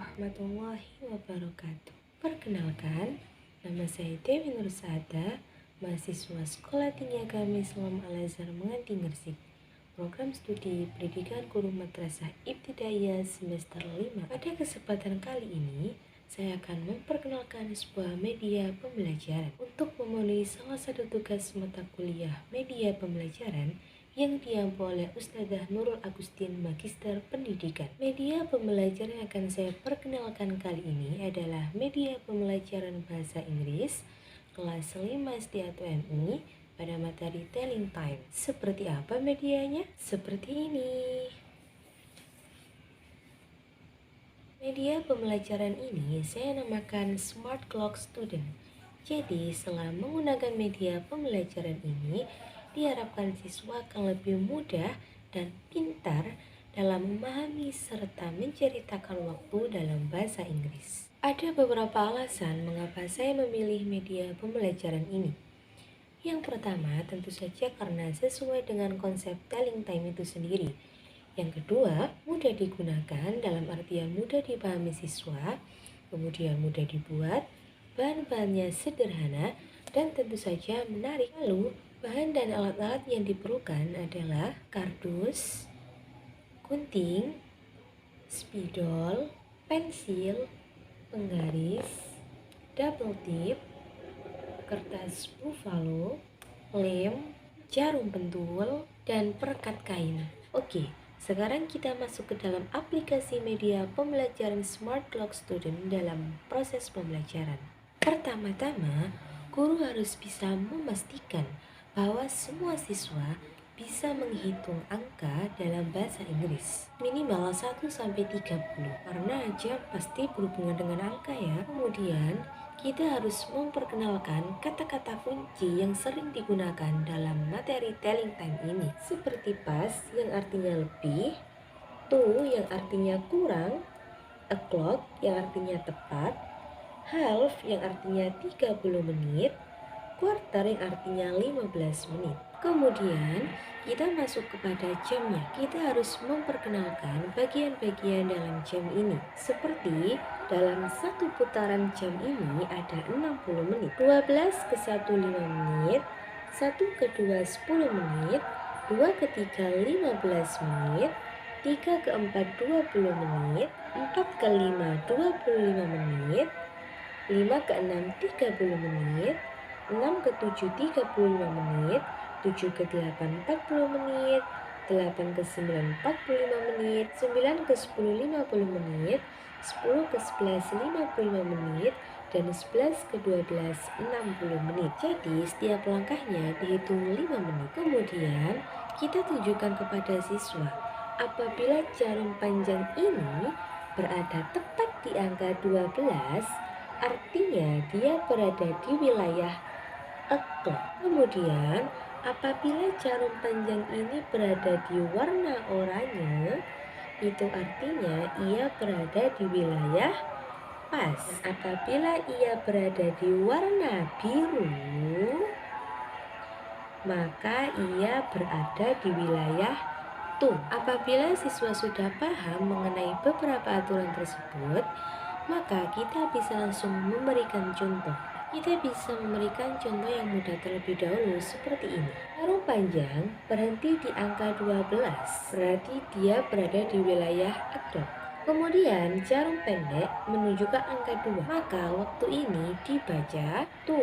warahmatullahi wabarakatuh. Perkenalkan, nama saya Dewi Nursada, mahasiswa Sekolah Tinggi Agama Islam Al-Azhar Menganti Gresik. Program Studi Pendidikan Guru Madrasah Ibtidaiyah semester 5. Pada kesempatan kali ini, saya akan memperkenalkan sebuah media pembelajaran untuk memenuhi salah satu tugas mata kuliah media pembelajaran yang diampu oleh Ustadzah Nurul Agustin Magister Pendidikan. Media pembelajaran yang akan saya perkenalkan kali ini adalah media pembelajaran bahasa Inggris kelas 5 SD atau MI pada materi Telling Time. Seperti apa medianya? Seperti ini. Media pembelajaran ini saya namakan Smart Clock Student. Jadi, setelah menggunakan media pembelajaran ini, diharapkan siswa akan lebih mudah dan pintar dalam memahami serta menceritakan waktu dalam bahasa Inggris. Ada beberapa alasan mengapa saya memilih media pembelajaran ini. Yang pertama, tentu saja karena sesuai dengan konsep Telling Time itu sendiri. Yang kedua, mudah digunakan dalam artian mudah dipahami siswa, kemudian mudah dibuat, bahan-bahannya sederhana, dan tentu saja menarik. Lalu, bahan dan alat-alat yang diperlukan adalah kardus, gunting, spidol, pensil, penggaris, double tip, kertas buffalo, lem, jarum pentul, dan perekat kain. Oke, sekarang kita masuk ke dalam aplikasi media pembelajaran Smart Clock Student dalam proses pembelajaran. Pertama-tama, guru harus bisa memastikan bahwa semua siswa bisa menghitung angka dalam bahasa Inggris minimal 1-30 karena jam pasti berhubungan dengan angka ya. Kemudian kita harus memperkenalkan kata-kata kunci yang sering digunakan dalam materi Telling Time ini, seperti pas yang artinya lebih, to yang artinya kurang, o'clock yang artinya tepat, half yang artinya 30 menit, quarter yang artinya 15 menit. Kemudian kita masuk kepada jamnya. Kita harus memperkenalkan bagian-bagian dalam jam ini. Seperti dalam satu putaran jam ini ada 60 menit. 12 ke 1 5 menit, 1 ke 2 10 menit, 2 ke 3 15 menit, 3 ke 4 20 menit, 4 ke 5 25 menit, 5 ke 6 30 menit, 6 ke 7 35 menit, 7 ke 8 40 menit, 8 ke 9 45 menit, 9 ke 10 50 menit, 10 ke 11 55 menit, dan 11 ke 12 60 menit. Jadi setiap langkahnya dihitung 5 menit. Kemudian kita tunjukkan kepada siswa apabila jarum panjang ini berada tepat di angka 12, artinya dia berada di wilayah o'clock. Kemudian apabila jarum panjang ini berada di warna oranye, itu artinya ia berada di wilayah pas. Apabila ia berada di warna biru, maka ia berada di wilayah to. Apabila siswa sudah paham mengenai beberapa aturan tersebut, maka kita bisa langsung memberikan contoh. Kita bisa memberikan contoh yang mudah terlebih dahulu seperti ini. Jarum panjang berhenti di angka 12, berarti dia berada di wilayah o'clock. Kemudian jarum pendek menunjukkan angka 2, maka waktu ini dibaca to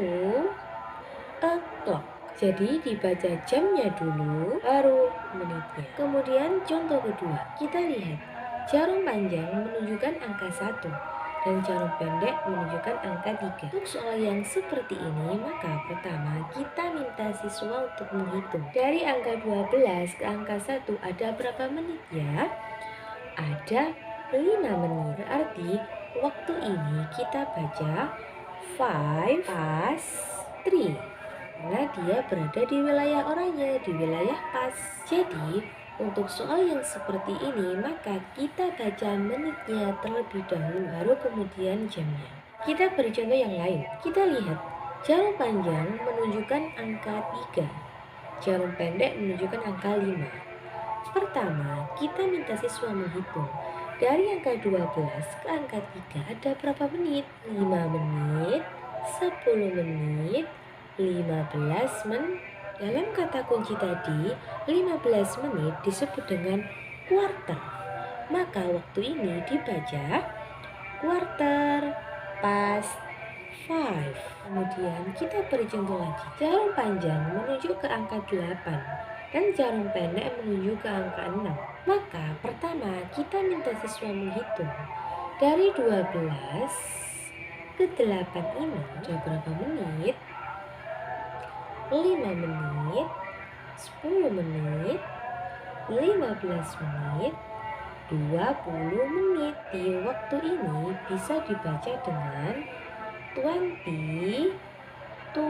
o'clock. Jadi dibaca jamnya dulu, baru menitnya. Kemudian contoh kedua, kita lihat jarum panjang menunjukkan angka 1 dan jarum pendek menunjukkan angka 3. Untuk soal yang seperti ini, maka pertama kita minta siswa untuk menghitung. Dari angka 12 ke angka 1 ada berapa menit ya? Ada 5 menit. Berarti waktu ini kita baca 5 past 3. Karena dia berada di wilayah oranye, di wilayah pas. Jadi untuk soal yang seperti ini, maka kita baca menitnya terlebih dahulu, baru kemudian jamnya. Kita beri contoh yang lain. Kita lihat, jarum panjang menunjukkan angka 3, jarum pendek menunjukkan angka 5. Pertama, kita minta siswa menghitung. Dari angka 12 ke angka 3 ada berapa menit? 5 menit, 10 menit, 15 menit. Dalam kata kunci tadi, 15 menit disebut dengan quarter. Maka waktu ini dibaca quarter past 5. Kemudian kita beri contoh lagi. Jarum panjang menuju ke angka 8 dan jarum pendek menuju ke angka 6. Maka pertama kita minta siswa menghitung dari 12 ke 8 ini ada berapa menit? 5 menit, 10 menit, 15 menit, 20 menit. Di waktu ini bisa dibaca dengan 20 to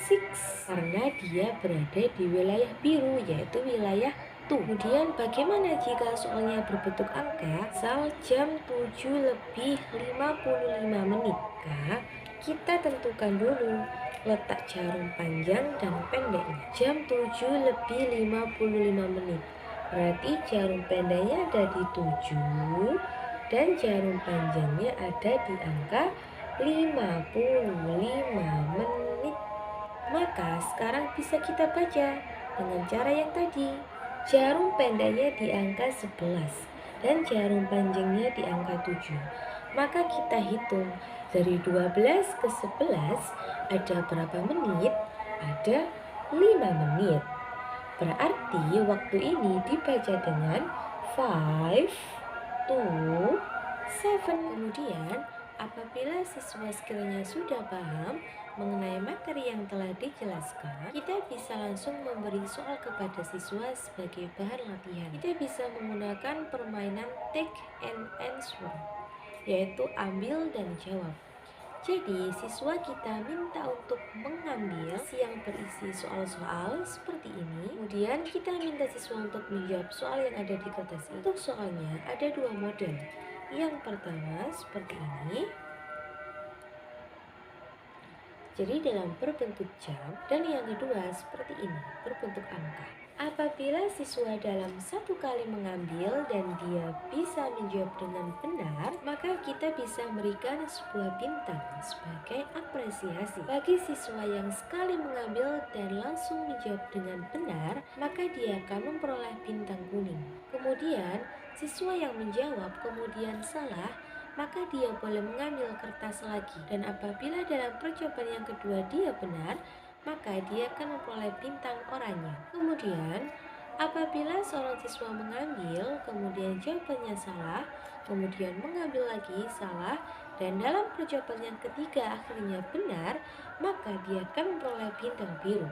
6 karena dia berada di wilayah biru, yaitu wilayah tu. Kemudian bagaimana jika soalnya berbentuk angka? Misal jam 7 lebih 55 menit. Maka kita tentukan dulu letak jarum panjang dan pendeknya. Jam 7 lebih 55 menit. Berarti jarum pendeknya ada di 7 dan jarum panjangnya ada di angka 55 menit. Maka sekarang bisa kita baca dengan cara yang tadi. Jarum pendeknya di angka 11 dan jarum panjangnya di angka 7. Maka kita hitung dari 12 ke 11 ada berapa menit? Ada 5 menit. Berarti waktu ini dibaca dengan 5 to 7. Kemudian apabila siswa sekiranya sudah paham mengenai materi yang telah dijelaskan, kita bisa langsung memberi soal kepada siswa sebagai bahan latihan. Kita bisa menggunakan permainan take and answer, yaitu ambil dan jawab. Jadi siswa kita minta untuk mengambil yang berisi soal-soal seperti ini. Kemudian kita minta siswa untuk menjawab soal yang ada di kertas ini. Untuk soalnya ada dua model. Yang pertama seperti ini. Jadi dalam berbentuk jam, dan yang kedua seperti ini, berbentuk angka. Apabila siswa dalam satu kali mengambil dan dia bisa menjawab dengan benar, maka kita bisa memberikan sebuah bintang sebagai apresiasi. Bagi siswa yang sekali mengambil dan langsung menjawab dengan benar, maka dia akan memperoleh bintang kuning. Kemudian, siswa yang menjawab kemudian salah, maka dia boleh mengambil kertas lagi. Dan apabila dalam percobaan yang kedua dia benar, maka dia akan memperoleh bintang oranye. Kemudian, apabila seorang siswa mengambil, kemudian jawabannya salah, kemudian mengambil lagi salah, dan dalam percobaan yang ketiga akhirnya benar, maka dia akan memperoleh bintang biru.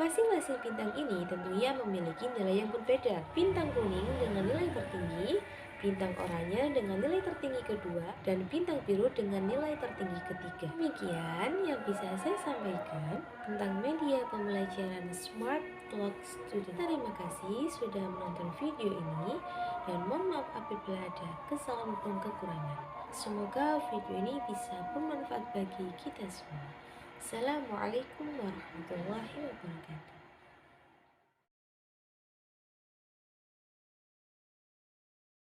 Masing-masing bintang ini tentunya memiliki nilai yang berbeda. Bintang kuning dengan nilai tertinggi, bintang oranye dengan nilai tertinggi kedua, dan bintang biru dengan nilai tertinggi ketiga. Demikian yang bisa saya sampaikan tentang media pembelajaran Smart Clock Student. Terima kasih sudah menonton video ini, dan mohon maaf apabila ada kesalahan maupun kekurangan. Semoga video ini bisa bermanfaat bagi kita semua. Assalamualaikum warahmatullahi wabarakatuh.